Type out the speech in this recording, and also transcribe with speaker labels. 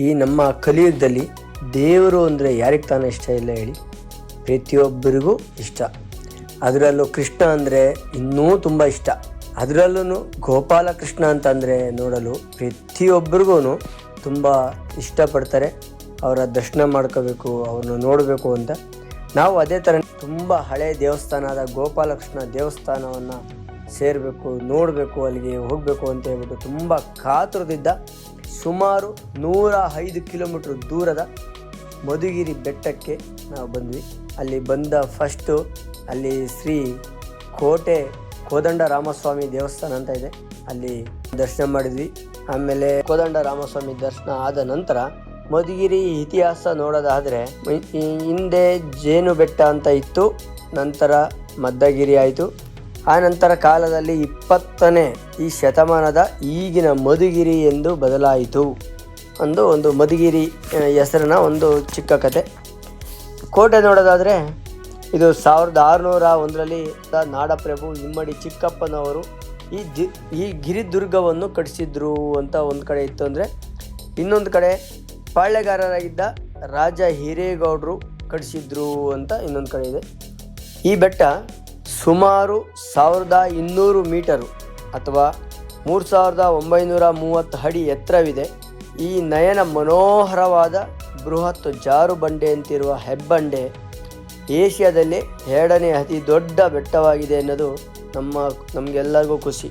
Speaker 1: ಈ ನಮ್ಮ ಕಲಿಯುಗದಲ್ಲಿ ದೇವರು ಅಂದರೆ ಯಾರಿಗೆ ತಾನೇ ಇಷ್ಟ ಇಲ್ಲ ಹೇಳಿ? ಪ್ರತಿಯೊಬ್ಬರಿಗೂ ಇಷ್ಟ. ಅದರಲ್ಲೂ ಕೃಷ್ಣ ಅಂದರೆ ಇನ್ನೂ ತುಂಬ ಇಷ್ಟ. ಅದರಲ್ಲೂ ಗೋಪಾಲಕೃಷ್ಣ ಅಂತಂದರೆ ನೋಡಲು ಪ್ರತಿಯೊಬ್ಬರಿಗೂ ತುಂಬ ಇಷ್ಟಪಡ್ತಾರೆ. ಅವರ ದರ್ಶನ ಮಾಡ್ಕೋಬೇಕು, ಅವ್ರನ್ನ ನೋಡಬೇಕು ಅಂತ. ನಾವು ಅದೇ ಥರ ತುಂಬ ಹಳೆಯ ದೇವಸ್ಥಾನದ ಗೋಪಾಲಕೃಷ್ಣ ದೇವಸ್ಥಾನವನ್ನು ಸೇರಬೇಕು, ನೋಡಬೇಕು, ಅಲ್ಲಿಗೆ ಹೋಗಬೇಕು ಅಂತ ಹೇಳ್ಬಿಟ್ಟು ತುಂಬ ಕಾತುರದಿಂದ ಸುಮಾರು 105 ಕಿಲೋಮೀಟ್ರ್ ದೂರದ ಮಧುಗಿರಿ ಬೆಟ್ಟಕ್ಕೆ ನಾವು ಬಂದ್ವಿ. ಅಲ್ಲಿ ಬಂದ ಫಸ್ಟು ಅಲ್ಲಿ ಶ್ರೀ ಕೋಟೆ ಕೋದಂಡ ರಾಮಸ್ವಾಮಿ ದೇವಸ್ಥಾನ ಅಂತ ಇದೆ, ಅಲ್ಲಿ ದರ್ಶನ ಮಾಡಿದ್ವಿ. ಆಮೇಲೆ ಕೋದಂಡ ರಾಮಸ್ವಾಮಿ ದರ್ಶನ ಆದ ನಂತರ ಮಧುಗಿರಿ ಇತಿಹಾಸ ನೋಡೋದಾದರೆ ಹಿಂದೆ ಜೇನು ಬೆಟ್ಟ ಅಂತ ಇತ್ತು, ನಂತರ ಮದ್ದಗಿರಿ ಆಯಿತು. ಆ ನಂತರ ಕಾಲದಲ್ಲಿ 20ನೇ ಈ ಶತಮಾನದ ಈಗಿನ ಮಧುಗಿರಿ ಎಂದು ಬದಲಾಯಿತು. ಒಂದು ಮಧುಗಿರಿ ಹೆಸರಿನ ಒಂದು ಚಿಕ್ಕ ಕತೆ. ಕೋಟೆ ನೋಡೋದಾದರೆ ಇದು 1601ರಲ್ಲಿ ನಾಡಪ್ರಭು ಇಮ್ಮಡಿ ಚಿಕ್ಕಪ್ಪನವರು ಈ ಗಿರಿದುರ್ಗವನ್ನು ಕಟ್ಟಿಸಿದ್ರು ಅಂತ ಒಂದು ಕಡೆ ಇತ್ತು. ಅಂದರೆ ಇನ್ನೊಂದು ಕಡೆ ಪಾಳ್ಯಗಾರರಾಗಿದ್ದ ರಾಜ ಹಿರೇಗೌಡರು ಕಟ್ಟಿಸಿದ್ರು ಅಂತ ಇನ್ನೊಂದು ಕಡೆ ಇದೆ. ಈ ಬೆಟ್ಟ ಸುಮಾರು 1200 ಮೀಟರು ಅಥವಾ 3930 ಅಡಿ ಎತ್ತರವಿದೆ. ಈ ನಯನ ಮನೋಹರವಾದ ಬೃಹತ್ ಜಾರುಬಂಡೆ ಅಂತಿರುವ ಹೆಬ್ಬಂಡೆ ಏಷ್ಯಾದಲ್ಲಿ 2ನೇ ಅತಿ ದೊಡ್ಡ ಬೆಟ್ಟವಾಗಿದೆ ಅನ್ನೋದು ನಮಗೆಲ್ಲರಿಗೂ ಖುಷಿ.